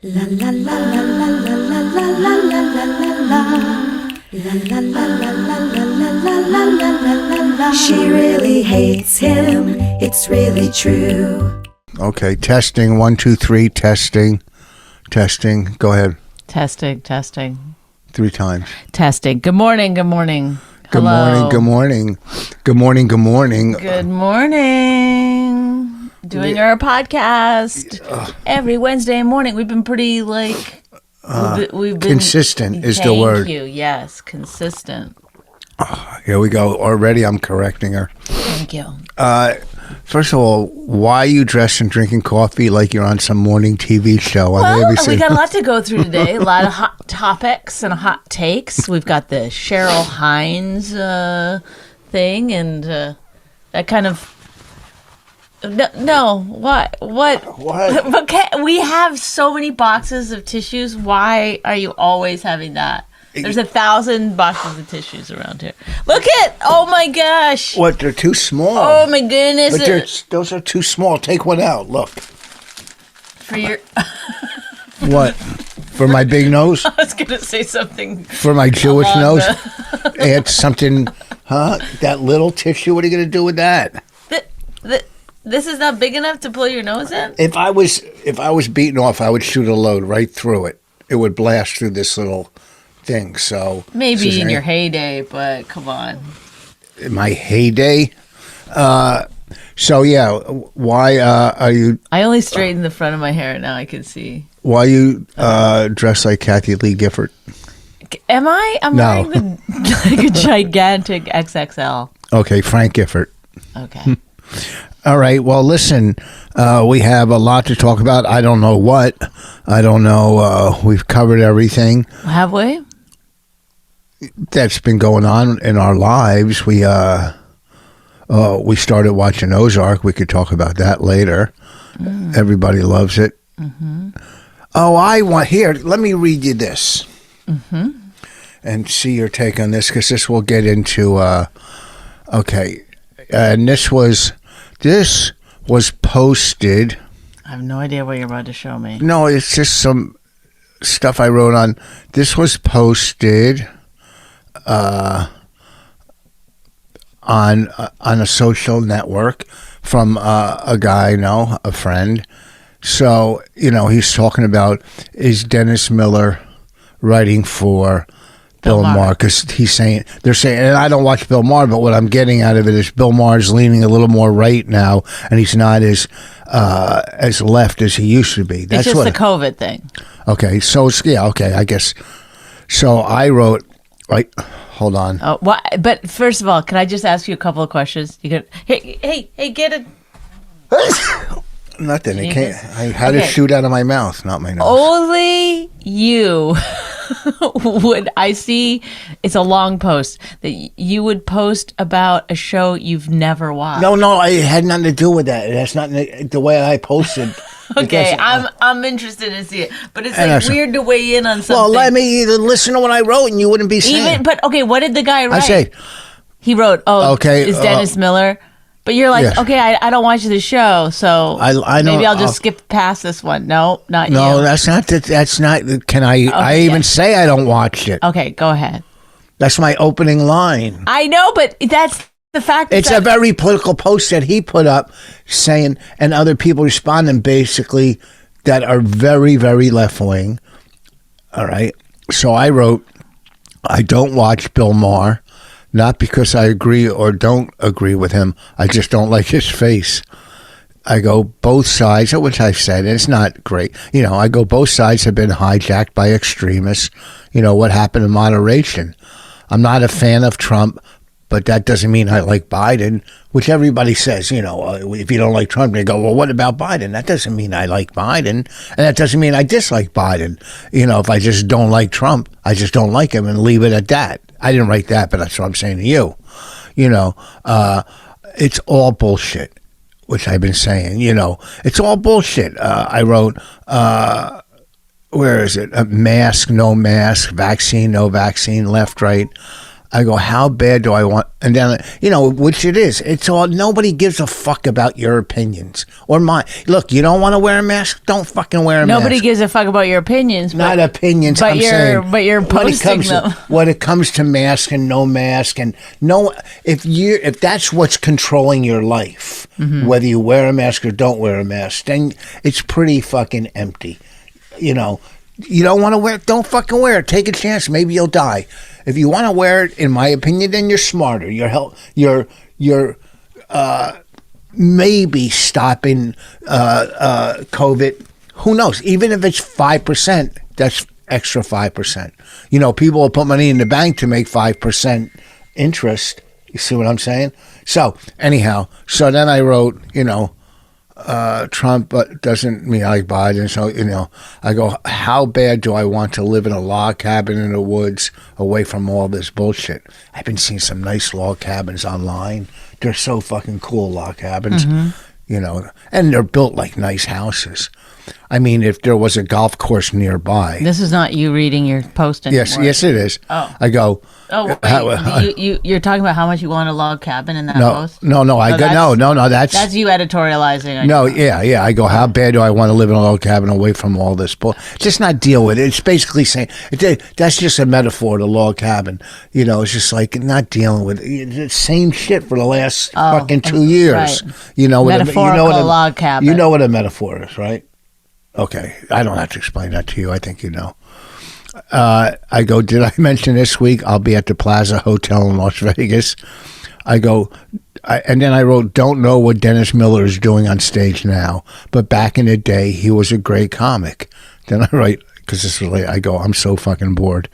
La la la la la la la la la la la la. La la la la la la la la la la la la. She really hates him, it's really true. Okay, testing, 1, 2, 3, testing. Go ahead. Testing. 3 times. Testing. Good morning. Hello. Good morning. Good morning. Doing our podcast every Wednesday morning. We've been pretty we've been consistent is the word. Thank you. Yes, consistent. Here we go. Already I'm correcting her. Thank you. First of all, why are you dressed and drinking coffee like you're on some morning TV show on ABC? We got a lot to go through today. A lot of hot topics and hot takes. We've got the Cheryl Hines thing and that kind of... No, what? Okay, we have so many boxes of tissues. Why are you always having that? There's 1,000 boxes of tissues around here. Look at, oh my gosh. What, they're too small? Oh my goodness. But those are too small. Take one out, look. For your... What? For my big nose? I was going to say something. For my Jewish nose? Add something, huh? That little tissue, what are you going to do with that? This is not big enough to pull your nose in? If I was beaten off, I would shoot a load right through it. It would blast through this little thing. So maybe in your heyday, but come on. In my heyday? So yeah, why are you... I only straightened the front of my hair, now I can see. Why you dressed like Kathy Lee Gifford? Am I? I'm No. wearing like a gigantic XXL. Okay, Frank Gifford. Okay. All right. Well, listen, we have a lot to talk about. I don't know what. I don't know. We've covered everything. Have we? That's been going on in our lives. We started watching Ozark. We could talk about that later. Everybody loves it. Mm-hmm. Oh, here, let me read you this. Mm-hmm. And see your take on this, because this will get into, okay. And this was posted. I have no idea what you're about to show me. No, it's just some stuff I wrote on. This was posted on a social network from a guy I know, a friend. So, he's talking about, is Dennis Miller writing for Bill Maher? Because they're saying, and I don't watch Bill Maher, but what I'm getting out of it is Bill Maher's leaning a little more right now, and he's not as left as he used to be. That's just the COVID thing. Okay, so okay, I guess. So I wrote, hold on. Oh, what? But first of all, can I just ask you a couple of questions? You could, hey, get it. Nothing. I had to shoot out of my mouth, not my nose. Only you would. I see. It's a long post that you would post about a show you've never watched. No, it had nothing to do with that. It has nothing. The way I posted. Okay, I'm interested to see it, but it's weird to weigh in on something. Well, let me listen to what I wrote, and you wouldn't be saying. But okay, what did the guy write? I say he wrote, is Dennis Miller? But you're like, yes. Okay, I don't watch the show, so maybe I'll just skip past this one. No, not you. No, that's not. Can I? Okay, I even say I don't watch it. Okay, go ahead. That's my opening line. I know, but that's the fact. It's a very political post that he put up, saying, and other people responding, basically, that are very, very left wing. All right. So I wrote, I don't watch Bill Maher. Not because I agree or don't agree with him. I just don't like his face. I go, both sides, which I've said, and it's not great. I go, both sides have been hijacked by extremists. What happened in moderation? I'm not a fan of Trump, but that doesn't mean I like Biden, which everybody says, if you don't like Trump, they go, well, what about Biden? That doesn't mean I like Biden. And that doesn't mean I dislike Biden. If I just don't like Trump, I just don't like him and leave it at that. I didn't write that, but that's what I'm saying to you. It's all bullshit, which I've been saying, it's all bullshit. I wrote, where is it? Mask, no mask, vaccine, no vaccine, left, right. I go, how bad do I want? And then, which it is. It's all, nobody gives a fuck about your opinions or mine. Look, you don't want to wear a mask? Don't fucking wear a mask. Nobody gives a fuck about your opinions. Not opinions, but I'm saying. But you're posting them. When it comes to mask and no mask and no, if that's what's controlling your life, whether you wear a mask or don't wear a mask, then it's pretty fucking empty. You don't want to wear it, don't fucking wear it. Take a chance. Maybe you'll die. If you want to wear it, in my opinion, then you're smarter. You're maybe stopping COVID. Who knows? Even if it's 5%, that's extra 5%. People will put money in the bank to make 5% interest. You see what I'm saying? So anyhow, then I wrote, Trump doesn't mean like Biden. So, I go, how bad do I want to live in a log cabin in the woods away from all this bullshit? I've been seeing some nice log cabins online. They're so fucking cool, log cabins, and they're built like nice houses. I mean, if there was a golf course nearby. This is not you reading your post anymore. Yes, it is. Oh. I go. Oh, wait, you're talking about how much you want a log cabin in that post? No. That's you editorializing. No, yeah. I go, how bad do I want to live in a log cabin away from all this bull? Just not deal with it. It's basically saying that's just a metaphor. The log cabin, it's just like not dealing with it. The same shit for the last fucking 2 years. Right. Metaphorical log cabin. You know what a metaphor is, right? Okay, I don't have to explain that to you. I think you know. I go, did I mention this week I'll be at the Plaza Hotel in Las Vegas? I go, and then I wrote, don't know what Dennis Miller is doing on stage now, but back in the day, he was a great comic. Then I write, because this is late, I go, I'm so fucking bored.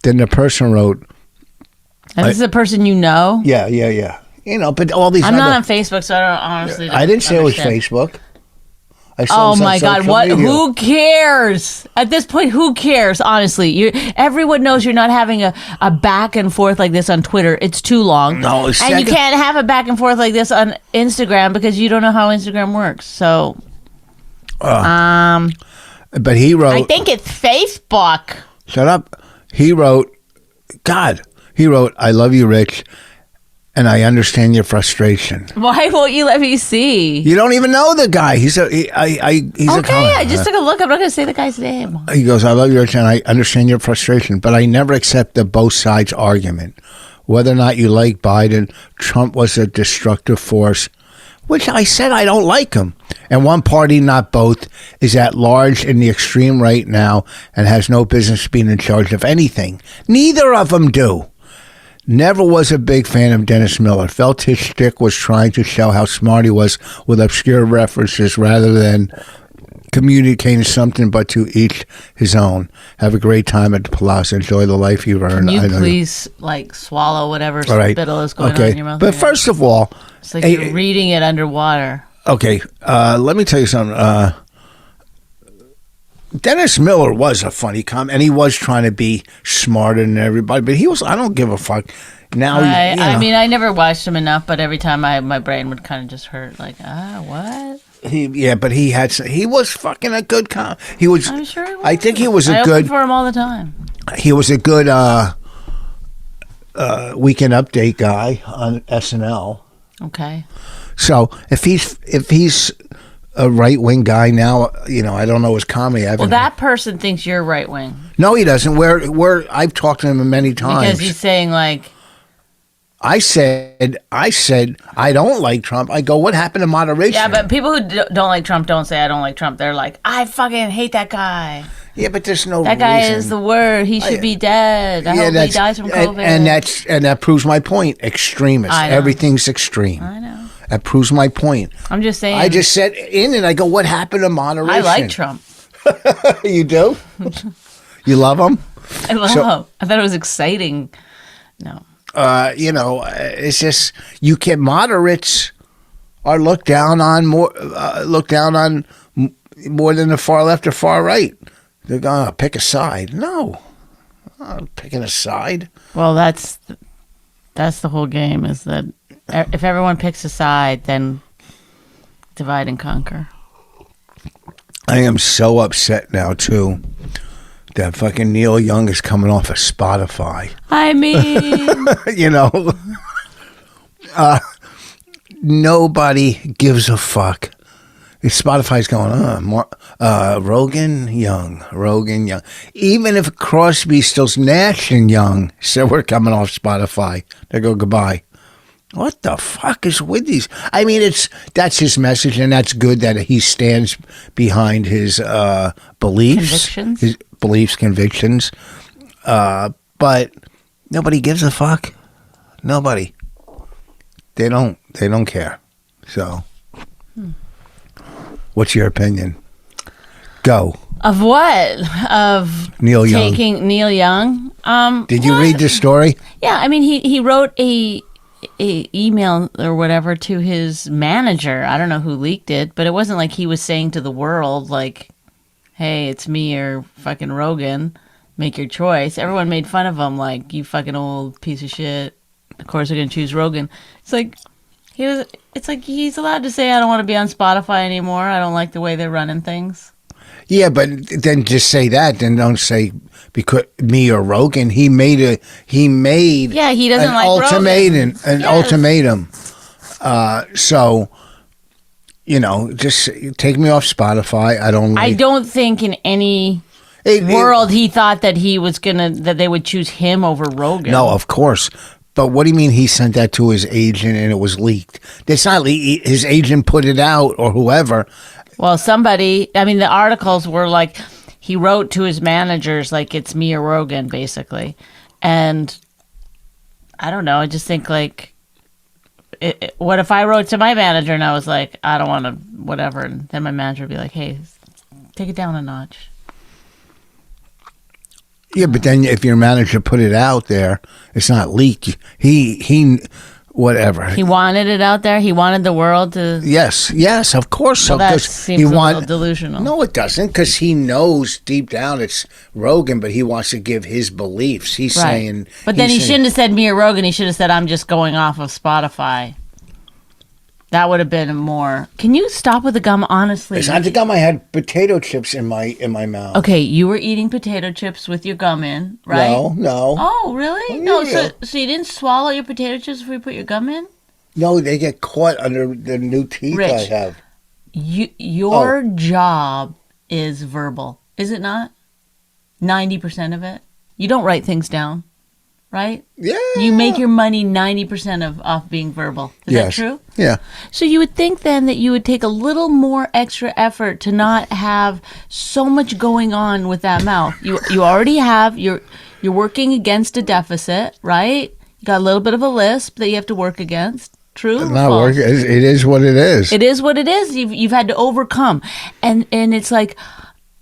Then the person wrote. And this is a person you know? Yeah. But all these I'm not on Facebook, so I don't honestly I didn't say understand. It was Facebook. Oh my God! What? Media. Who cares? At this point, who cares? Honestly, everyone knows you're not having a back and forth like this on Twitter. It's too long. No, and you can't have a back and forth like this on Instagram because you don't know how Instagram works. So, but he wrote. I think it's Facebook. Shut up. He wrote. I love you, Rich. And I understand your frustration. Why won't you let me see? You don't even know the guy. He's okay. I just took a look. I'm not going to say the guy's name. He goes, I love you, Rich, and I understand your frustration, but I never accept the both sides argument. Whether or not you like Biden, Trump was a destructive force, which I said I don't like him. And one party, not both, is at large in the extreme right now and has no business being in charge of anything. Neither of them do. Never was a big fan of Dennis Miller. Felt his shtick was trying to show how smart he was with obscure references rather than communicating something, but to each his own. Have a great time at the Palazzo. Enjoy the life you've earned. Can you please swallow whatever spittle is going on in your mouth? But first of all, it's like you're reading it underwater. Okay, let me tell you something. Dennis Miller was a funny comic, and he was trying to be smarter than everybody, but he was, I don't give a fuck. Now, I mean, I never watched him enough, but every time my brain would kind of just hurt, like, what? But he was fucking a good comic. He was. I'm sure he was. I think he was I open for him all the time. He was a good Weekend Update guy on SNL. Okay. So if he's a right-wing guy now, I don't know his comedy. Well, that person thinks you're right-wing. No, he doesn't. I've talked to him many times. Because he's saying, I said, I don't like Trump. I go, what happened to moderation? Yeah, but people who don't like Trump don't say I don't like Trump. They're like, I fucking hate that guy. Yeah, but there's no That reason. guy is the word. He should be dead. I hope he dies from COVID. And that proves my point. Extremists. Everything's extreme. I know. That proves my point. I'm just saying. I just said in and I go, what happened to moderation? I like Trump. You do? You love him? I love him. I thought it was exciting. No. It's just moderates are looked down on more than the far left or far right. They're gonna pick a side. No, I'm not picking a side. Well, that's the whole game. Is that if everyone picks a side, then divide and conquer. I am so upset now too that fucking Neil Young is coming off of Spotify. I mean, You know, nobody gives a fuck. Spotify's going, Rogan Young. Even if Crosby, Stills, Nash and Young said we're coming off Spotify, they go goodbye. What the fuck is with these? I mean, that's his message, and that's good that he stands behind his beliefs, convictions. But nobody gives a fuck. Nobody. They don't care. So, what's your opinion? Go. Of what? Of Neil Young. Taking Neil Young? Did you read this story? Yeah, I mean, he wrote a email or whatever to his manager. I don't know who leaked it, but it wasn't like he was saying to the world, like, hey, it's me or fucking Rogan. Make your choice. Everyone made fun of him, like, you fucking old piece of shit. Of course, we're gonna choose Rogan. It's like he's allowed to say, I don't want to be on Spotify anymore. I don't like the way they're running things. Yeah, but then just say that. Then don't say because me or Rogan. He made. Yeah, he doesn't like ultimatum. Rogan. An ultimatum. So, just take me off Spotify. I don't think in any world he thought that that they would choose him over Rogan. No, of course. But what do you mean he sent that to his agent and it was leaked? It's not his agent put it out or whoever. Well, the articles were like, he wrote to his managers like, it's me or Rogan, basically. And I don't know, I just think like, what if I wrote to my manager and I was like, I don't want to, whatever. And then my manager would be like, hey, take it down a notch. Yeah, but then if your manager put it out there, it's not leaked. He whatever. He wanted it out there. He wanted the world to. Yes, of course. Well, that seems a little delusional. No, it doesn't, because he knows deep down it's Rogan, but he wants to give his beliefs. He's saying. But then he shouldn't have said me or Rogan. He should have said I'm just going off of Spotify. That would have been more. Can you stop with the gum, honestly? It's not the gum. I had potato chips in my mouth. Okay, you were eating potato chips with your gum in, right? No. Oh, really? No, so you didn't swallow your potato chips before you put your gum in? No, they get caught under the new teeth Rich, I have. Your job is verbal, is it not? 90% of it. You don't write things down, right? Yeah. You make your money 90% off being verbal. Is that true? Yeah. So you would think then that you would take a little more extra effort to not have so much going on with that mouth. You already have, you're working against a deficit, right? You got a little bit of a lisp that you have to work against. True? Not working. It is what it is. It is what it is. You've had to overcome. And it's like,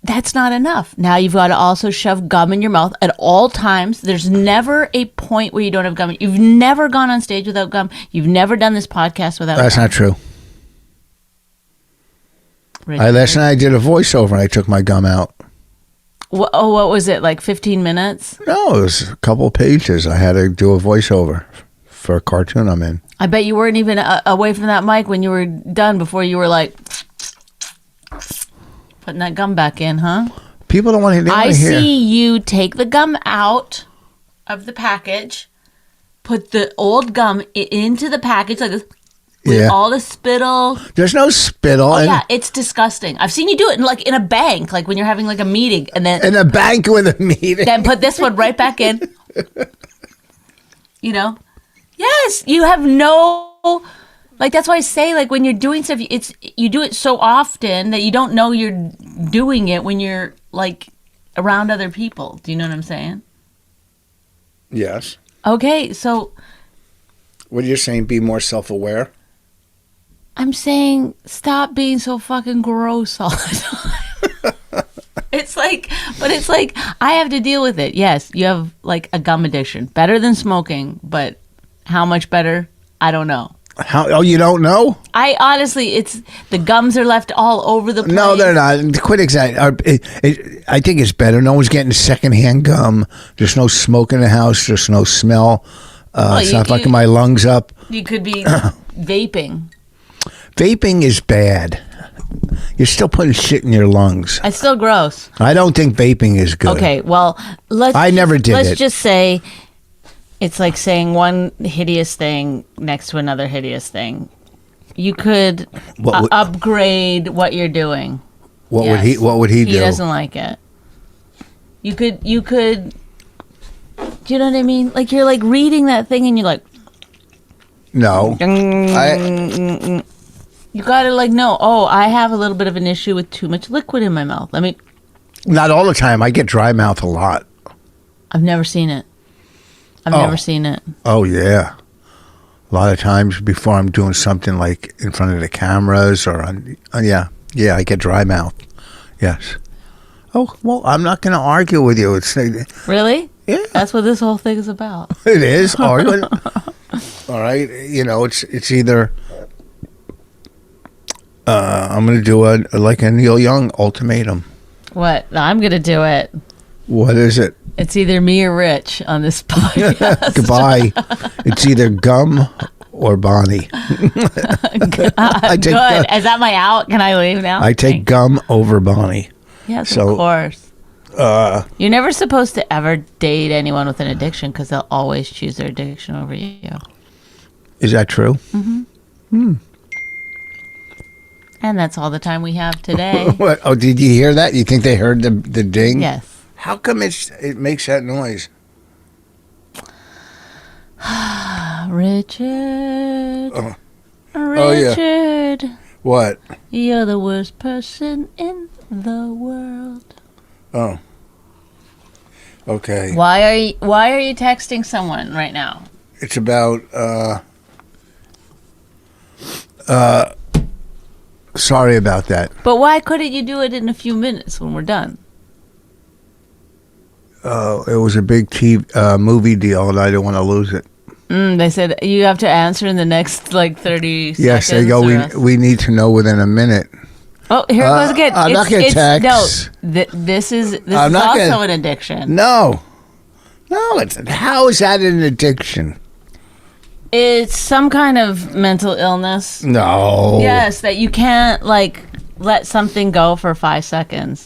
that's not enough. Now you've got to also shove gum in your mouth at all times. There's never a point where you don't have gum. You've never gone on stage without gum. You've never done this podcast without That's gum. not true. Last night I did a voiceover and I took my gum out. What was it, like 15 minutes? No, it was a couple of pages. I had to do a voiceover for a cartoon I'm in. I bet you weren't even away from that mic when you were done before you were like putting that gum back in, huh? People don't want to hear. I see you take the gum out of the package, put the old gum into the package like this, with all the spittle. There's no spittle. Oh, yeah, it's disgusting. I've seen you do it in a bank, like when you're having like a meeting, and then in a bank with a meeting. Then put this one right back in. Yes, you have no. Like, that's why I say, like, when you're doing stuff, you do it so often that you don't know you're doing it when you're, like, around other people. Do you know what I'm saying? Yes. Okay, so. What you're saying, be more self-aware? I'm saying stop being so fucking gross all the time. It's like I have to deal with it. Yes, you have, like, a gum addiction. Better than smoking, but how much better? I don't know. Oh, you don't know? I honestly, the gums are left all over the place. No, they're not. Quit exaggerating. I think it's better. No one's getting secondhand gum. There's no smoke in the house. There's no smell. It's not fucking my lungs up. You could be vaping. Vaping is bad. You're still putting shit in your lungs. It's still gross. I don't think vaping is good. Okay, well, never did let's it. just say it's like saying one hideous thing next to another hideous thing. You could upgrade what you're doing. What would he do? He doesn't like it. You could do you know what I mean? Like you're like reading that thing and you're like no. You gotta like know, I have a little bit of an issue with too much liquid in my mouth. I mean, not all the time. I get dry mouth a lot. I've never seen it. Oh yeah. A lot of times before I'm doing something like in front of the cameras or I get dry mouth. Yes. Oh, well, I'm not going to argue with you. It's really? Yeah. That's what this whole thing is about. It is arguing. All right, it's either I'm going to do like a Neil Young ultimatum. What? I'm going to do it. What is it? It's either me or Rich on this podcast. Goodbye. It's either Gum or Bonnie. Good. Is that my out? Can I leave now? I take Gum over Bonnie. Yes, of course. You're never supposed to ever date anyone with an addiction because they'll always choose their addiction over you. Is that true? Mm-hmm. And that's all the time we have today. What? Oh, did you hear that? You think they heard the ding? Yes. How come it makes that noise? Richard. Richard. Yeah. What? You're the worst person in the world. Oh. Okay. Why are you texting someone right now? It's about sorry about that. But why couldn't you do it in a few minutes when we're done? It was a big movie deal, and I didn't want to lose it. They said you have to answer in the next 30 seconds. Yes, they go. We need to know within a minute. Oh, here it goes again. I'm not going to text. No, this is also an addiction. No, how is that an addiction? It's some kind of mental illness. No. Yes, that you can't let something go for 5 seconds.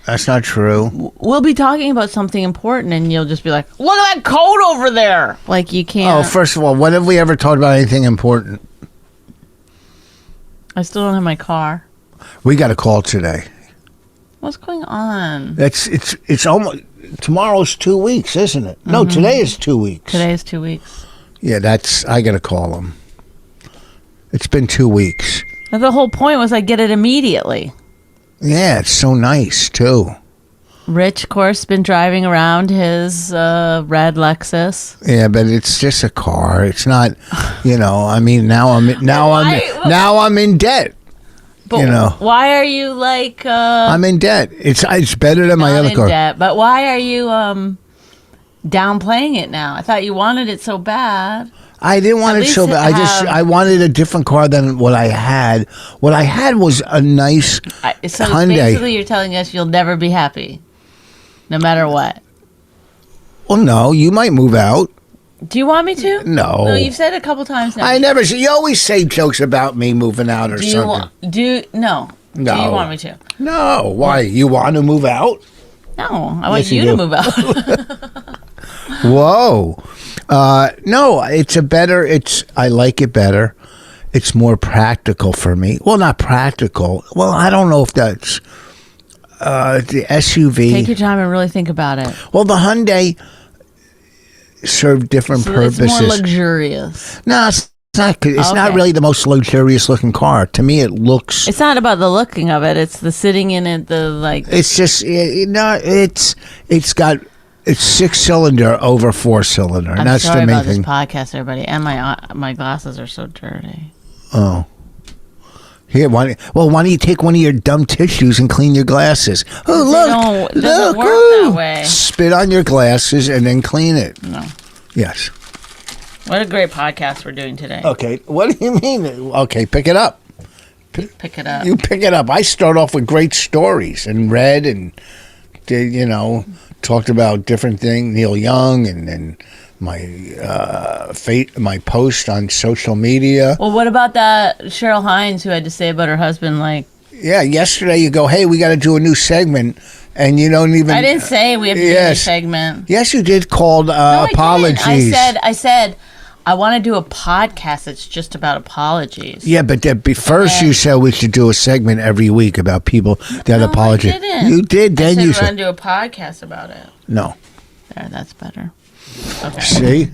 That's not true. We'll be talking about something important, and you'll just be like, "Look at that coat over there!" You can't. Oh, first of all, when have we ever talked about anything important? I still don't have my car. We got a call today. What's going on? It's almost tomorrow's 2 weeks, isn't it? Mm-hmm. No, today is 2 weeks. Today is 2 weeks. Yeah, I got to call him. It's been 2 weeks. And the whole point was I get it immediately. Yeah, it's so nice too. Rich, of course, been driving around his red Lexus. Yeah, but it's just a car. It's not, I mean, now I'm in debt. But why are you I'm in debt. It's better than my other car. Debt, but why are you downplaying it now? I thought you wanted it so bad. I didn't want it so bad. I wanted a different car than what I had. What I had was a nice so Hyundai. Basically, you're telling us you'll never be happy, no matter what. Well, no, you might move out. Do you want me to? No. No, you've said it a couple times now. I never. You always say jokes about me moving out or something. No. No. Do you want me to? No. Why? You want to move out? No, I want you to move out. Whoa. No, I like it better. It's more practical for me. Well, not practical. Well, I don't know if that's the SUV. Take your time and really think about it. Well, the Hyundai served different purposes. It's more luxurious. No, it's not. It's not really the most luxurious looking car. To me, it looks. It's not about the looking of it. It's the sitting in it. It's just It's got. It's 6-cylinder over 4-cylinder. I'm that's sorry the main about thing. This podcast, everybody, and my glasses are so dirty. Oh. Here, why don't you take one of your dumb tissues and clean your glasses? Oh, It doesn't work that way. Spit on your glasses and then clean it. No. Yes. What a great podcast we're doing today. Okay. What do you mean? Okay, pick it up. Pick it up. You pick it up. I start off with great stories and read and talked about different things, Neil Young, and then my post on social media. Well, what about that Cheryl Hines who had to say about her husband, Yeah, yesterday you go, hey, we got to do a new segment, and you don't even. I didn't say we have to do a segment. Yes, you did. Called apologies. I said, I want to do a podcast that's just about apologies. Yeah, but first you said we should do a segment every week about people that apologize. I didn't. You did. Then you said we're going to do a podcast about it. No. There, that's better. Okay.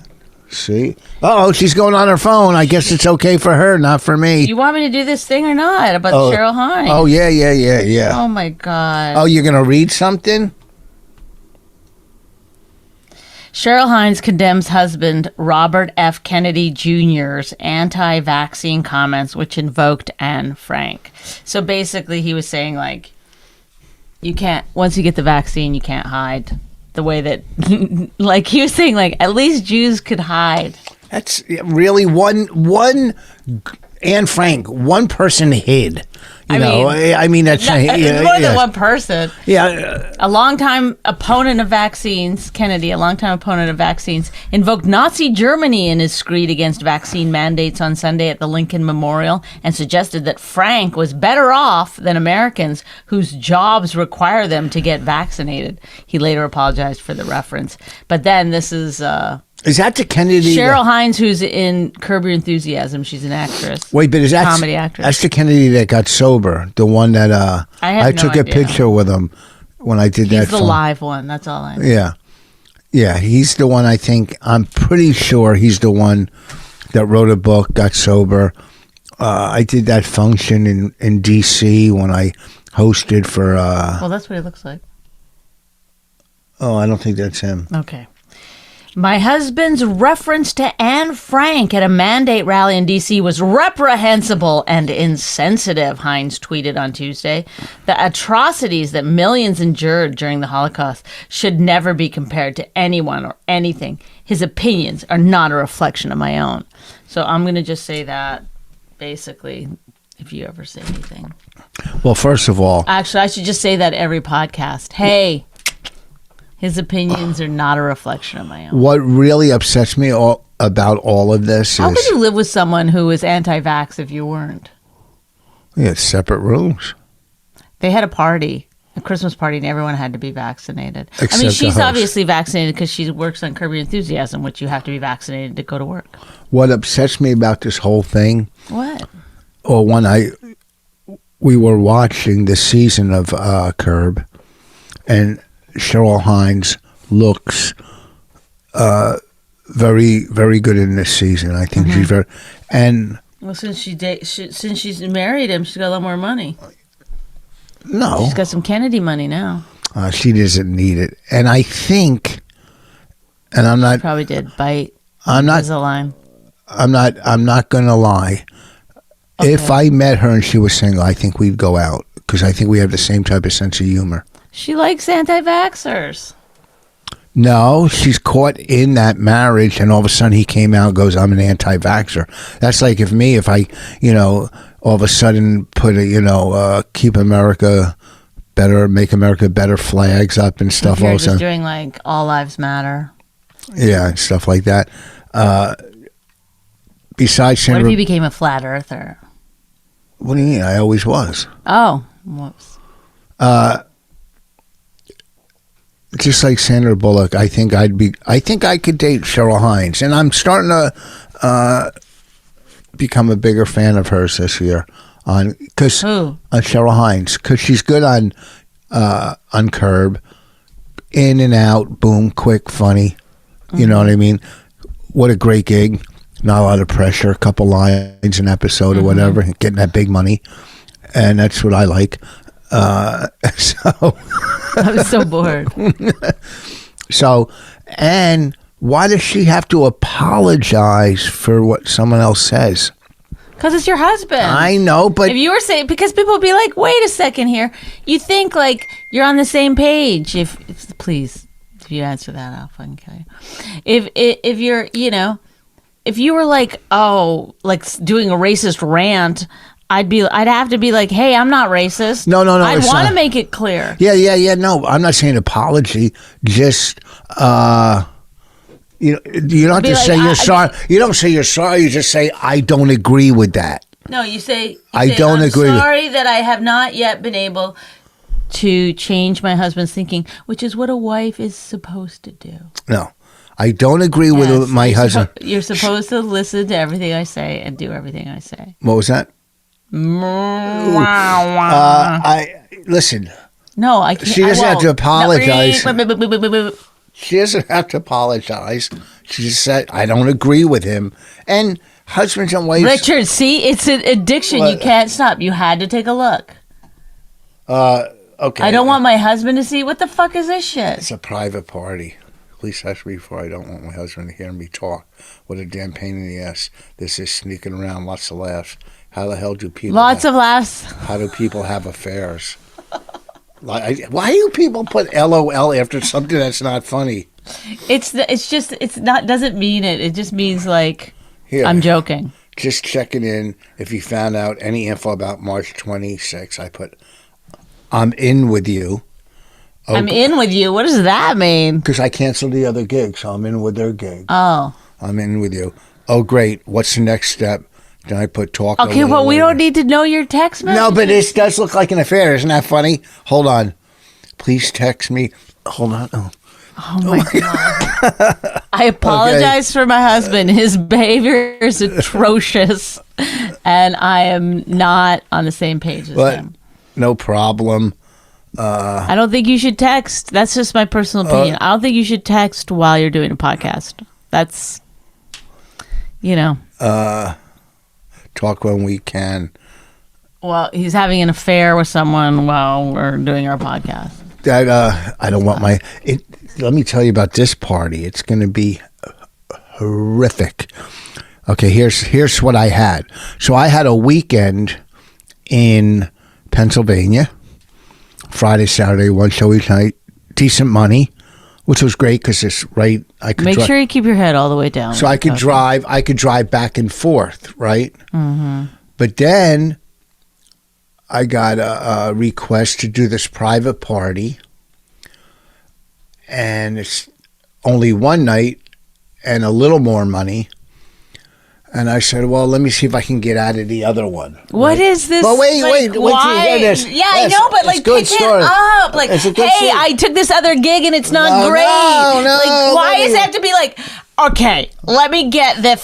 See? Uh-oh, she's going on her phone. I guess it's okay for her, not for me. You want me to do this thing or not about Cheryl Hines? Oh, yeah. Oh, my God. Oh, you're going to read something? Cheryl Hines condemns husband Robert F. Kennedy Jr.'s anti-vaccine comments, which invoked Anne Frank. So basically, he was saying, like, you can't, once you get the vaccine, you can't hide. The way that, like, he was saying, like, at least Jews could hide. That's really one Anne Frank, one person hid. I mean that's more than one person. Yeah, a longtime opponent of vaccines, Kennedy, a longtime opponent of vaccines, invoked Nazi Germany in his screed against vaccine mandates on Sunday at the Lincoln Memorial, and suggested that Frank was better off than Americans whose jobs require them to get vaccinated. He later apologized for the reference, but then this is. Is that the Kennedy? Cheryl Hines, who's in Curb Your Enthusiasm. She's an actress. Wait, but is that comedy actress? That's the Kennedy that got sober. The one that I took a picture with him when I did that. He's the live one. That's all I know. Yeah. He's the one. I think I'm pretty sure he's the one that wrote a book, got sober. I did that function in D.C. when I hosted for. Well, that's what he looks like. Oh, I don't think that's him. Okay. My husband's reference to Anne Frank at a mandate rally in D.C. was reprehensible and insensitive, Hines tweeted on Tuesday. The atrocities that millions endured during the Holocaust should never be compared to anyone or anything. His opinions are not a reflection of my own. So I'm going to just say that, basically, if you ever say anything. Well, first of all... Actually, I should just say that every podcast. Hey... His opinions are not a reflection of my own. What really upsets me about all of this is... How could you live with someone who was anti-vax if you weren't? Yeah, separate rooms. They had a party, a Christmas party, and everyone had to be vaccinated. Except I mean, she's the host. obviously vaccinated because she works on Curb Your Enthusiasm, which you have to be vaccinated to go to work. What upsets me about this whole thing... What? Well, we were watching the season of Curb, and... Cheryl Hines looks very, very good in this season. I think she's very, and well, since she's married him, she's got a lot more money. No, she's got some Kennedy money now. She doesn't need it, and I think, and I'm not she probably did bite. I'm not the line. I'm not gonna lie. Okay. If I met her and she was single, I think we'd go out because I think we have the same type of sense of humor. She likes anti-vaxxers. No, she's caught in that marriage, and all of a sudden he came out and goes, I'm an anti-vaxxer. That's like if I, all of a sudden put keep America better, make America better flags up and stuff. If you're all of a sudden, just doing like All Lives Matter. Yeah, stuff like that. Besides, what if he became a flat earther? What do you mean? I always was. Oh, whoops. Just like Sandra Bullock, I think I could date Cheryl Hines, and I'm starting to become a bigger fan of hers this year. On Cheryl Hines, because she's good on Curb, in and out, boom, quick, funny. You know what I mean? What a great gig! Not a lot of pressure, a couple lines an episode or whatever, getting that big money, and that's what I like. So. I was so bored. So, and why does she have to apologize for what someone else says? Because it's your husband. I know, but... If you were saying... Because people would be like, wait a second here. You think, like, you're on the same page. Please, if you answer that, I'll fucking kill you. If you're, if you were like, doing a racist rant... I'd have to be like, hey, I'm not racist. No. I'd want to make it clear. Yeah. No, I'm not saying apology. Just, you don't have to say you're sorry. You don't say you're sorry. You just say, I don't agree with that. No, you say, I don't I'm agree. sorry that I have not yet been able to change my husband's thinking, which is what a wife is supposed to do. No, I don't agree with my husband. You're supposed to listen to everything I say and do everything I say. What was that? Listen. No, I can't. She doesn't have to apologize. No. She doesn't have to apologize. She just said, I don't agree with him. And husbands and wives... Richard, see? It's an addiction. You can't stop. You had to take a look. Okay. I don't want my husband to see. What the fuck is this shit? It's a private party. At least that's before I don't want my husband to hear me talk. What a damn pain in the ass. This is sneaking around, lots of laughs. How the hell do people... Lots of laughs. How do people have affairs? Why do people put LOL after something that's not funny? Doesn't mean it. It just means like, Here, I'm joking. Just checking in. If you found out any info about March 26th, I put, I'm in with you. Oh, I'm in with you. What does that mean? Because I canceled the other gig, so I'm in with their gig. Oh. I'm in with you. Oh, great. What's the next step? Then I put talk. Okay, well, we don't need to know your text message. No, but this does look like an affair. Isn't that funny? Hold on. Please text me. Hold on. Oh my God. I apologize for my husband. His behavior is atrocious, and I am not on the same page as him. No problem. I don't think you should text. That's just my personal opinion. I don't think you should text while you're doing a podcast. That's, Talk when we can. Well, he's having an affair with someone while we're doing our podcast. I don't want let me tell you about this party. It's going to be horrific. Okay, here's what I had. So I had a weekend in Pennsylvania. Friday, Saturday, one show each night. Decent money, which was great because it's right. I could make sure you keep your head all the way down. So I could drive. I could drive back and forth, right? Mm-hmm. But then I got a request to do this private party, and it's only one night and a little more money. And I said, well, let me see if I can get out of the other one. What is this? Well, wait till you hear this. Yeah, I know, but like, pick it up. Like, hey, I took this other gig and it's not great. No, why does it have to be like, okay, let me get this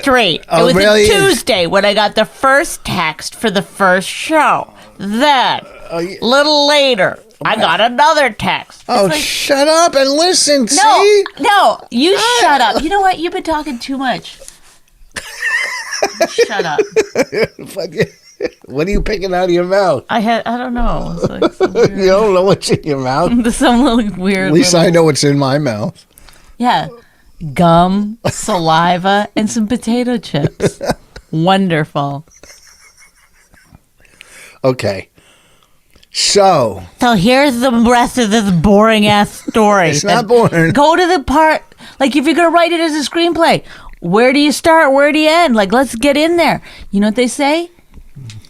straight. It was really? a Tuesday when I got the first text for the first show. Then, a little later, I got another text. Shut up and listen, see? No, you shut up. You know what? You've been talking too much. Shut up. What are you picking out of your mouth? I don't know. It's like some weird... You don't know what's in your mouth? Some little weird... At least I know what's in my mouth. Yeah. Gum, saliva, and some potato chips. Wonderful. Okay. So here's the rest of this boring ass story. It's not boring. Go to the part, like if you're going to write it as a screenplay, where do you start? Where do you end? Like, let's get in there. You know what they say?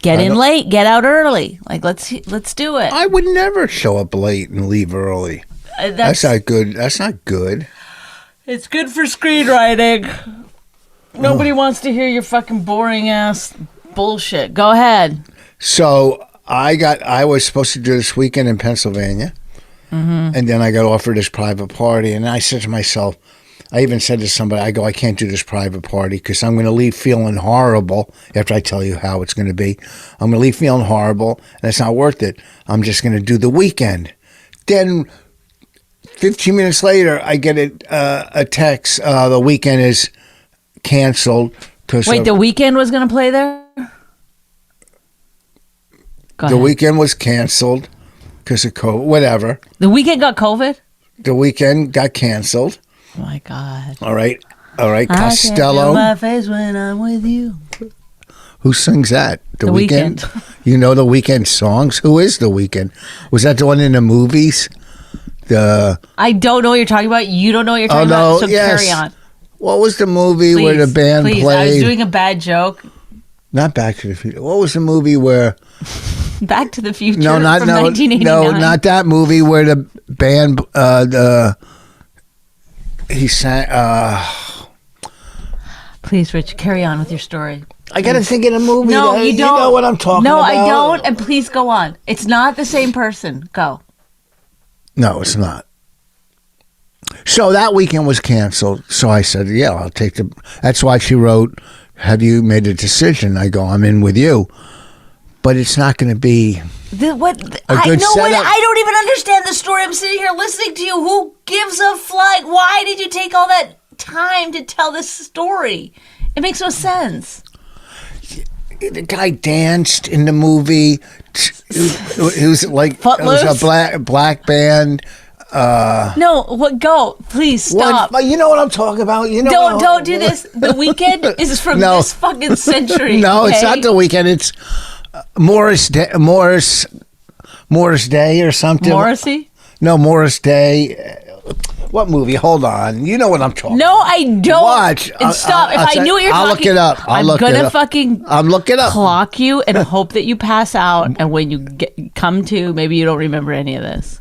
Get in late, get out early. Like, let's do it. I would never show up late and leave early. That's not good. That's not good. It's good for screenwriting. Nobody wants to hear your fucking boring ass bullshit. Go ahead. So I was supposed to do this weekend in Pennsylvania, and then I got offered this private party, and I said to myself, I even said to somebody, I can't do this private party because I'm going to leave feeling horrible after I tell you how it's going to be. I'm going to leave feeling horrible, and it's not worth it. I'm just going to do the weekend. Then 15 minutes later, I get a text. The weekend is canceled. Wait, the weekend was going to play there? The weekend was canceled because of COVID, whatever. The weekend got COVID? The weekend got canceled. Oh my God. All right. Costello. I can't feel my face when I'm with you. Who sings that? The Weeknd. You know the Weeknd songs? Who is the Weeknd? Was that the one in the movies? I don't know what you're talking about. You don't know what you're talking about. So carry on. What was the movie where the band played? I was doing a bad joke. Not Back to the Future. What was the movie where? Back to the Future. No, from 1989. No, not that movie where the band he sang. Please, Rich, carry on with your story. I got to think of a movie. No, you don't. You know what I'm talking about. No, I don't. And please go on. It's not the same person. Go. No, it's not. So that weekend was canceled. So I said, yeah, I'll take the... That's why she wrote, have you made a decision? I go, I'm in with you. But it's not going to be... I don't even understand the story. I'm sitting here listening to you. Who gives a flying? Why did you take all that time to tell this story? It makes no sense. The guy danced in the movie. It was like Footloose? It was a black band. No, what? Go, please stop. You know what I'm talking about. You know. Don't do this. The Weeknd is from this fucking century. No, okay? It's not The Weeknd. It's Morris Day or something. Morrissey? No, Morris Day. What movie? Hold on. You know what I'm talking about. No, I don't. Watch. And stop. If I knew what you're I'll talking... look it up. I'm gonna fucking... I'm looking up. Clock you and hope that you pass out. And when you come to, maybe you don't remember any of this.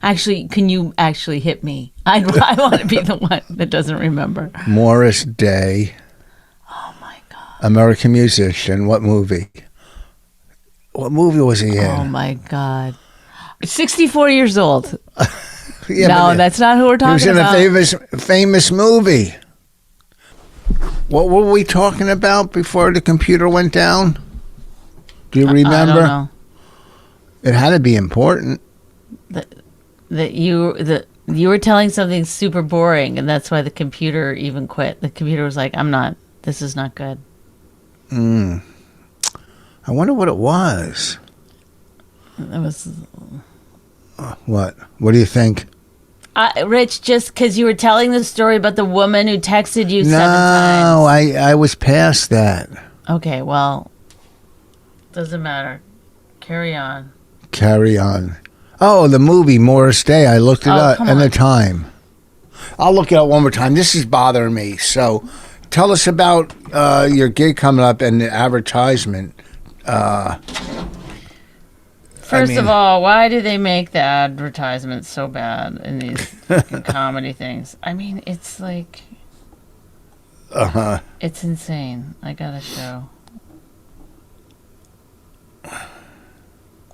Actually, can you actually hit me? I want to be the one that doesn't remember. Morris Day. Oh, my God. American musician. What movie? What movie was he in? Oh, my God. 64 years old. Yeah, no, that's not who we're talking about. He was in a famous movie. What were we talking about before the computer went down? Do you remember? I don't know. It had to be important. That you were telling something super boring, and that's why the computer even quit. The computer was like, this is not good. I wonder what it was. It was... What? What do you think? Rich, just because you were telling the story about the woman who texted you 7 times. times. No, I was past that. Okay, well, doesn't matter. Carry on. Carry on. Oh, the movie Morris Day. I looked it up and the time. I'll look it up one more time. This is bothering me. So, tell us about your gig coming up and the advertisement. First of all, why do they make the advertisements so bad in these comedy things? I mean, it's like... It's insane. I gotta show.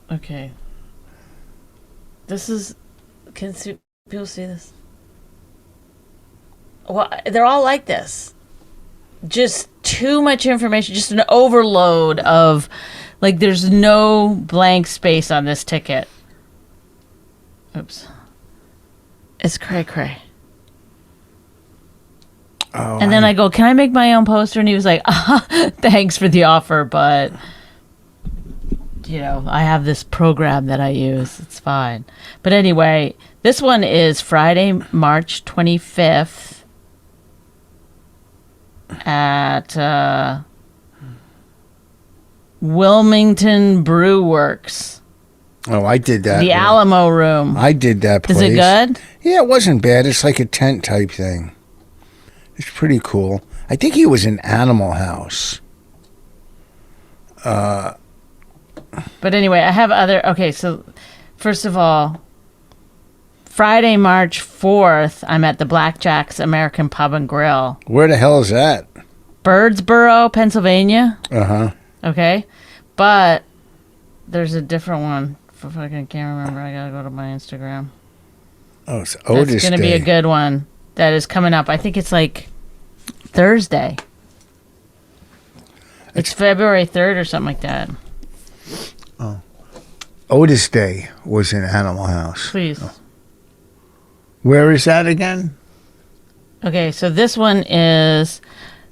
Okay. This is... Can people see this? Well, they're all like this. Just too much information. Just an overload of... Like, there's no blank space on this ticket. Oops. It's cray-cray. Oh, and then I go, can I make my own poster? And he was like, thanks for the offer, but, I have this program that I use. It's fine. But anyway, this one is Friday, March 25th at... Wilmington Brew Works. Oh, I did that. The Alamo Room. I did that place. Is it good? Yeah, it wasn't bad. It's like a tent type thing. It's pretty cool. I think he was in Animal House. But anyway, I have other... Okay, so first of all, Friday, March 4th, I'm at the Blackjack's American Pub and Grill. Where the hell is that? Birdsboro, Pennsylvania. Uh-huh. Okay, but there's a different one. I can't remember. I gotta go to my Instagram. Oh, it's Otis Day. It's gonna be a good one that is coming up. I think it's like Thursday. It's February 3rd or something like that. Oh, Otis Day was in Animal House. Please. Oh. Where is that again? Okay, so this one is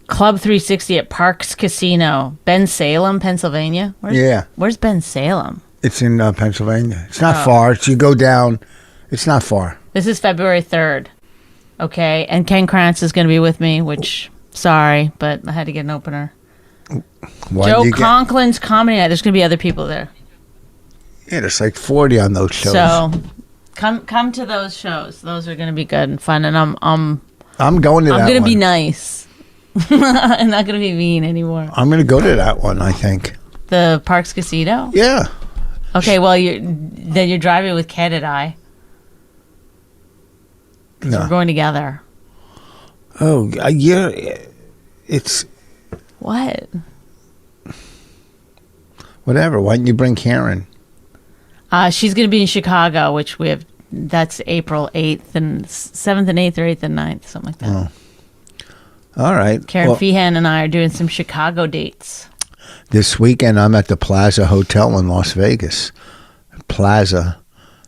Club 360 at Parks Casino, Ben Salem, Pennsylvania. Where's Ben Salem? It's in Pennsylvania. It's not far. You go down. It's not far. This is February 3rd. Okay, and Ken Krantz is going to be with me, which, sorry, but I had to get an opener. Joe Conklin's Comedy Night. There's going to be other people there. Yeah, there's like 40 on those shows. So, come to those shows. Those are going to be good and fun, and I'm going to that one. I'm going to be nice. I'm not going to be mean anymore. I'm going to go to that one, I think. The Parks Casino? Yeah. Okay, well, you're driving with Ken and I. No. We're going together. Oh, yeah. It's What? Whatever. Why didn't you bring Karen? She's going to be in Chicago, which we have. That's April 8th and 7th and 8th or 8th and 9th, something like that. All right. Karen Well, Feehan and I are doing some Chicago dates. this weekend, I'm at the Plaza Hotel in Las Vegas. Plaza.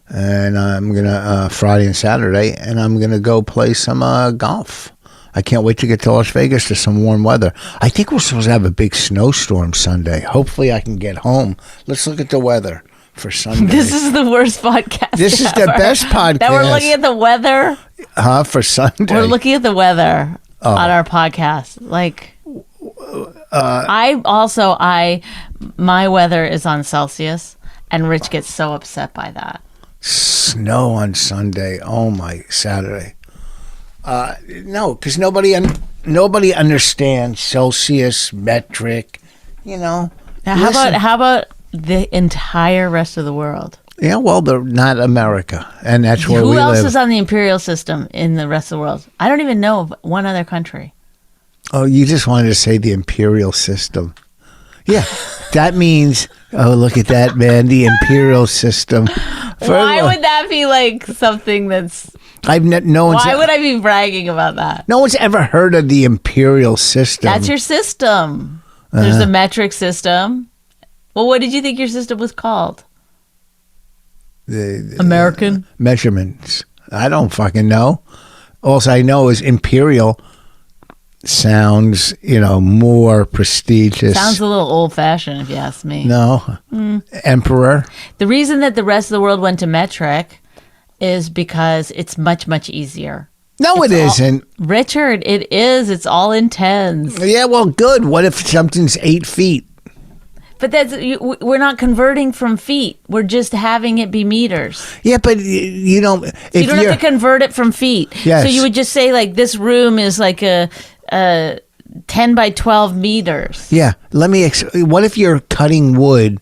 And I'm going to, Friday and Saturday, and I'm going to go play some golf. I can't wait to get to Las Vegas to some warm weather. I think we're supposed to have a big snowstorm Sunday. Hopefully I can get home. Let's look at the weather for Sunday. This is the worst podcast. This is the ever. best podcast. That we're looking at the weather. For Sunday. We're looking at the weather on our podcast. Like, my weather is on Celsius, and Rich gets so upset by that. Snow on Sunday. Oh my Saturday. No, because nobody understands Celsius, metric. You know. Now, how about the entire rest of the world? Yeah, well, they're not America, and that's where we live. Who else is on the Imperial system in the rest of the world? I don't even know of one other country. Oh, you just wanted to say the Imperial system. Yeah, that means, oh, look at that, man, the Imperial system. Why would that be like something that's... Why would I be bragging about that? No one's ever heard of the Imperial system. That's your system. There's the metric system. Well, what did you think your system was called? The American? Measurements. I don't fucking know. All I know is Imperial sounds, more prestigious. Sounds a little old-fashioned, if you ask me. No. Emperor. The reason that the rest of the world went to metric is because it's much, much easier. No, it isn't. Richard, it is. It's all in tens. Yeah, well, good. What if something's 8 feet? But we're not converting from feet. We're just having it be meters. Yeah, but you don't... You don't have to convert it from feet. Yes. So you would just say, like, this room is like a 10 by 12 meters. Yeah. What if you're cutting wood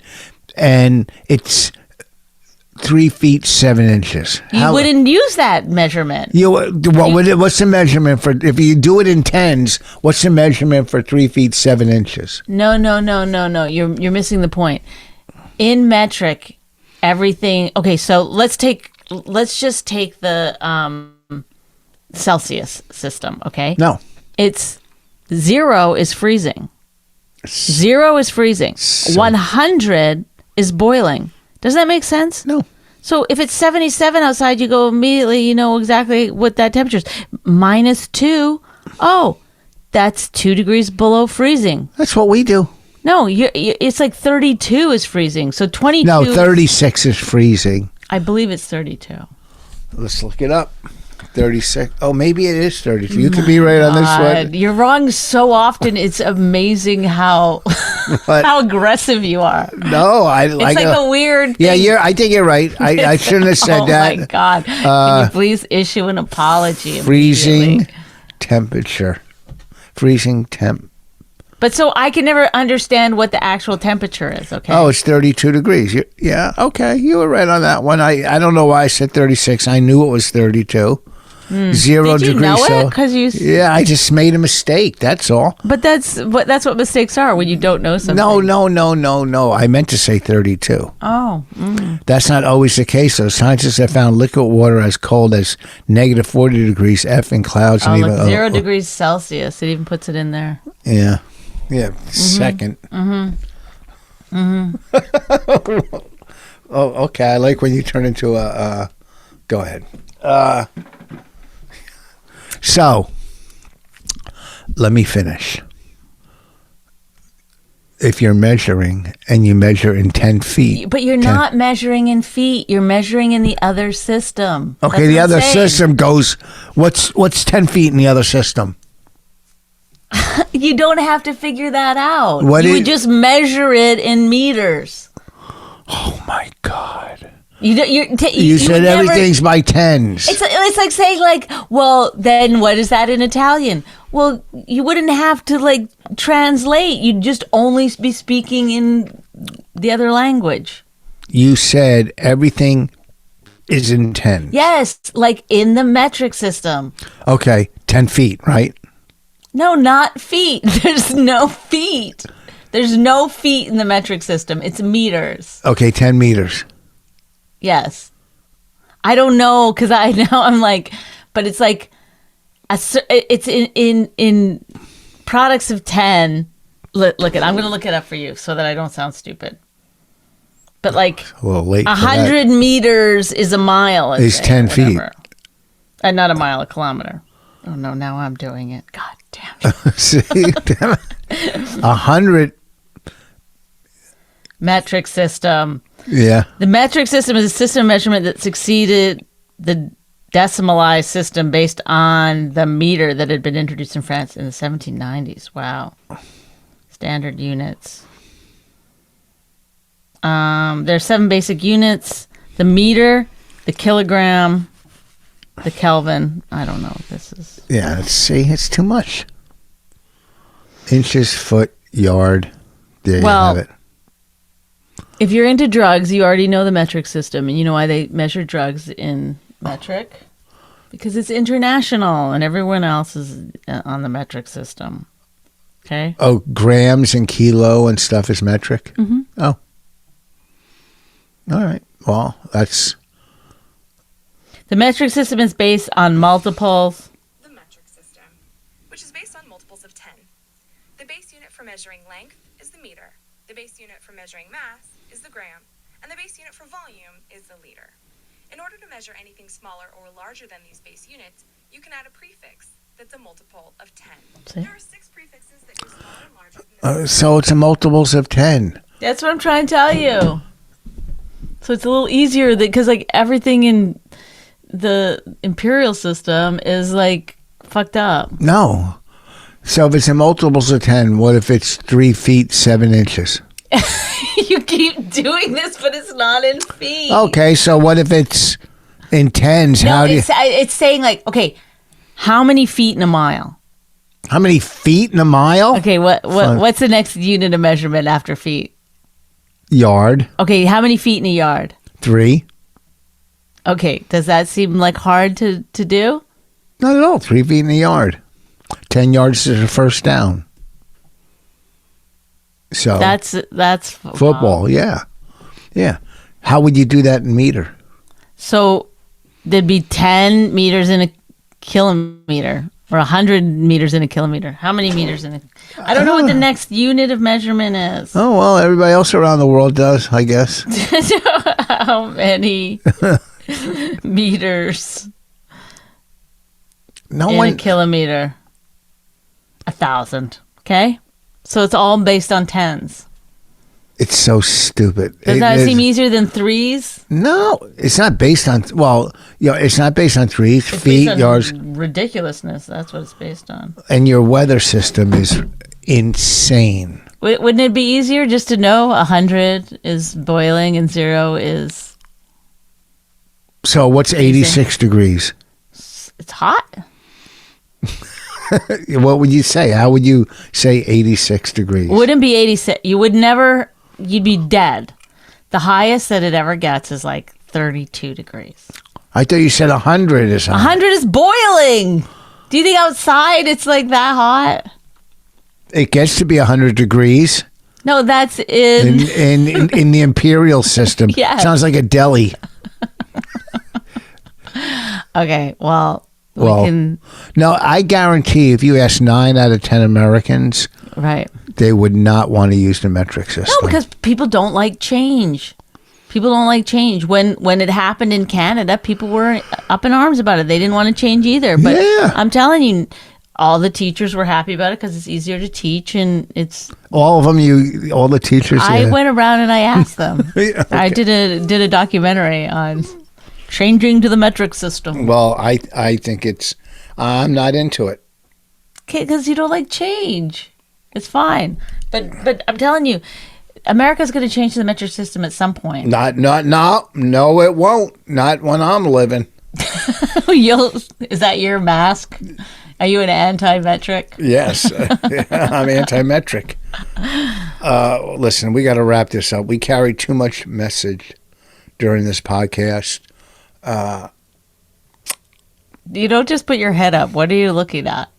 and it's 3 feet 7 inches? You wouldn't use that measurement. What's the measurement for, if you do it in tens, what's the measurement for 3 feet 7 inches? No. You're missing the point. In metric, everything. Okay, so let's just take the Celsius system. Okay. No. It's 0 is freezing. 0 is freezing. 100 is boiling. Does that make sense? No. So if it's 77 outside, you go immediately, you know exactly what that temperature is. -2, oh, that's 2 degrees below freezing. That's what we do. No, it's like 32 is freezing. So 22. No, 36 is freezing. I believe it's 32. Let's look it up. 36. Oh, maybe it is 32. You could be right on this one. You're wrong so often. It's amazing how how aggressive you are. No, it's like a weird thing. Yeah, I think you're right. I shouldn't have said that. Oh my God. Can you please issue an apology? Freezing temperature. Freezing temp. But so I can never understand what the actual temperature is, okay? Oh, it's 32 degrees. Yeah, okay. You were right on that one. I don't know why I said 36. I knew it was 32. 0 Did you degrees. know it? Yeah, I just made a mistake. That's all. But that's what mistakes are, when you don't know something. No. I meant to say 32. Oh. That's not always the case, though. Scientists have found liquid water as cold as -40 degrees F in clouds. And even 0 degrees Celsius. It even puts it in there. Yeah. Yeah. Second. Oh, okay. I like when you turn into a... go ahead. So, let me finish. If you're measuring and you measure in 10 feet. But you're not measuring in feet. You're measuring in the other system. Okay, the other system goes, what's 10 feet in the other system? You don't have to figure that out. You would just measure it in meters. Oh, my God. You said everything's by tens. It's like saying, like, well, then what is that in Italian? Well, you wouldn't have to, like, translate. You'd just only be speaking in the other language. You said everything is in tens. Yes, like in the metric system. Okay, 10 feet, right? No, not feet. There's no feet. There's no feet in the metric system. It's meters. Okay, 10 meters. Yes. I don't know because I know I'm like, but it's like, it's in products of 10. Look at, I'm going to look it up for you so that I don't sound stupid. But like A little late. 100 meters is a mile. Is 10 feet. Not a mile, a kilometer. Oh no, now I'm doing it. God damn it. See, damn it. 100. Metric system. Yeah. The metric system is a system of measurement that succeeded the decimalized system based on the meter that had been introduced in France in the 1790s. Wow. Standard units. There's 7 basic units. The meter, the kilogram, the Kelvin. I don't know. This is... Yeah, it's too much. Inches, foot, yard. There you have it. If you're into drugs, you already know the metric system. And you know why they measure drugs in metric? Because it's international and everyone else is on the metric system. Okay? Oh, grams and kilo and stuff is metric? Mm-hmm. Oh. All right. Well, that's... The metric system is based on multiples. The metric system, which is based on multiples of 10. The base unit for measuring length is the meter. The base unit for measuring mass is the gram. And the base unit for volume is the liter. In order to measure anything smaller or larger than these base units, you can add a prefix that's a multiple of 10. See? There are 6 prefixes that go smaller and larger than this. so it's a multiples of 10. That's what I'm trying to tell you. So it's a little easier because like everything in the Imperial system is like fucked up. No. So if it's in multiples of 10, what if it's 3 feet, 7 inches? You keep doing this, but it's not in feet. Okay, so what if it's in tens? No, it's saying like, okay, how many feet in a mile? How many feet in a mile? Okay, what's the next unit of measurement after feet? Yard. Okay, how many feet in a yard? 3. Okay, does that seem like hard to do? Not at all. 3 feet in a yard. 10 yards is the first down. So That's football. Yeah. Yeah. How would you do that in meter? So there'd be 10 meters in a kilometer or 100 meters in a kilometer. How many meters in a... I don't know what the next unit of measurement is. Oh, well, everybody else around the world does, I guess. How many meters in a kilometer? 1,000. Okay? So it's all based on tens. It's so stupid. Does that seem easier than threes? No, it's not based on, it's not based on threes, It's feet, based on yards. ridiculousness. That's what it's based on. And your weather system is insane. Wouldn't it be easier just to know 100 is boiling and 0 is... So what's 86 degrees? It's hot? What would you say? How would you say 86 degrees? Wouldn't be 86. You would never... You'd be dead. The highest that it ever gets is like 32 degrees. I thought you said 100 is hot. 100 is boiling. Do you think outside it's like that hot? It gets to be 100 degrees No, that's in... in the Imperial system. Yes. Sounds like a deli. Okay, well, we Well, can... No, I guarantee if you ask 9 out of 10 Americans, Right. they would not want to use the metric system. No, because people don't like change. People don't like change. When it happened in Canada, people were up in arms about it. They didn't want to change either. But Yeah. I'm telling you, all the teachers were happy about it because it's easier to teach and it's... All of them, all the teachers. I yeah. went around and I asked them. Yeah, I did a documentary on changing to the metric system. Well, I think I'm not into it. Because you don't like change. It's fine. But I'm telling you, America's going to change to the metric system at some point. No, it won't. Not when I'm living. Is that your mask? Are you an anti-metric? Yes, I'm anti-metric. Listen, we got to wrap this up. We carry too much message during this podcast. You don't just put your head up. What are you looking at?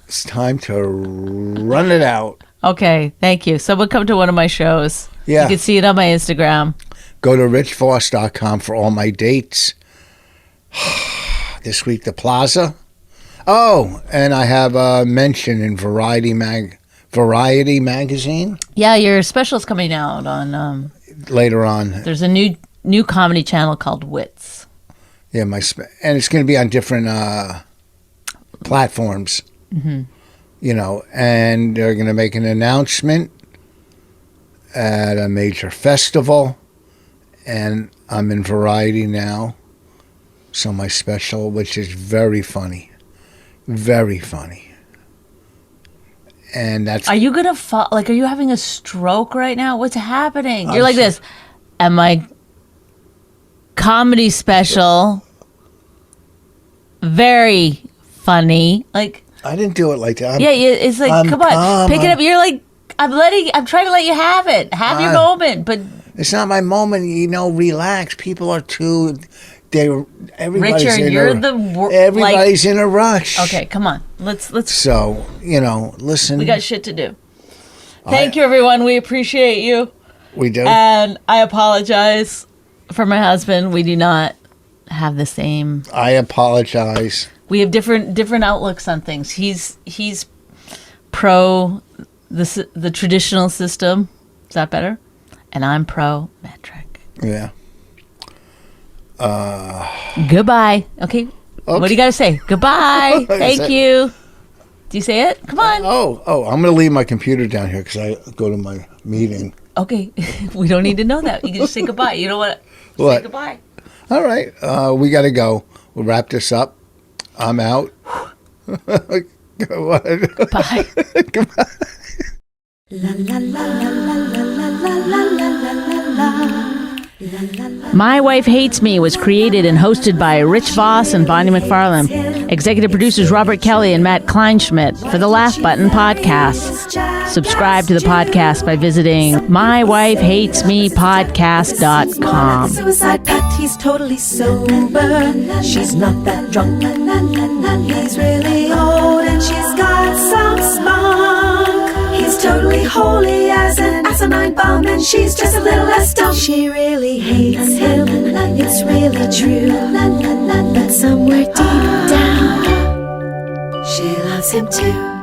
It's time to run it out. Okay, thank you. Someone come to one of my shows. Yeah. You can see it on my Instagram. Go to richvoss.com for all my dates. This week, the Plaza. Oh, and I have a mention in Variety magazine Yeah, your special's coming out on. later on. There's a new comedy channel called Wits. Yeah, and it's going to be on different platforms. Mm-hmm. You know, and they're going to make an announcement at a major festival, and I'm in Variety now. So my special, which is very funny, and that's. Are you gonna fall? Like, are you having a stroke right now? What's happening? You're like this. And my comedy special, very funny. Like, I didn't do it like that. yeah, it's like, I'm come on, calm, pick it up. You're like, I'm trying to let you have it. Have your moment, but It's not my moment. You know, relax. People are too. Everybody's Richard, in you're everybody's in a rush. Okay, come on. Let's. So, you know, listen. We got shit to do. Thank you, everyone. We appreciate you. We do. And I apologize for my husband. We do not have the same. I apologize. We have different outlooks on things. He's pro the traditional system. Is that better? And I'm pro metric. Yeah. Goodbye. Okay. What do you got to say? Goodbye. Thank you. Do you say it? Come on. Oh, I'm going to leave my computer down here because I go to my meeting. Okay. We don't need to know that. You can just say goodbye. You know what? What? Say goodbye. All right. We got to go. We'll wrap this up. I'm out. Bye. Goodbye. La la la la la la la la la la la. My Wife Hates Me was created and hosted by Rich Voss and Bonnie McFarlane. Executive producers Robert Kelly and Matt Kleinschmidt for the Laugh Button podcast. Subscribe to the podcast by visiting mywifehatesmepodcast.com. Suicide pact, he's totally sober. She's not that drunk. He's really old and she's got some spunk. He's totally holy as an asinine bomb, and she's just a little less dumb. She really hates him, it's really true. But somewhere deep down, she loves him too.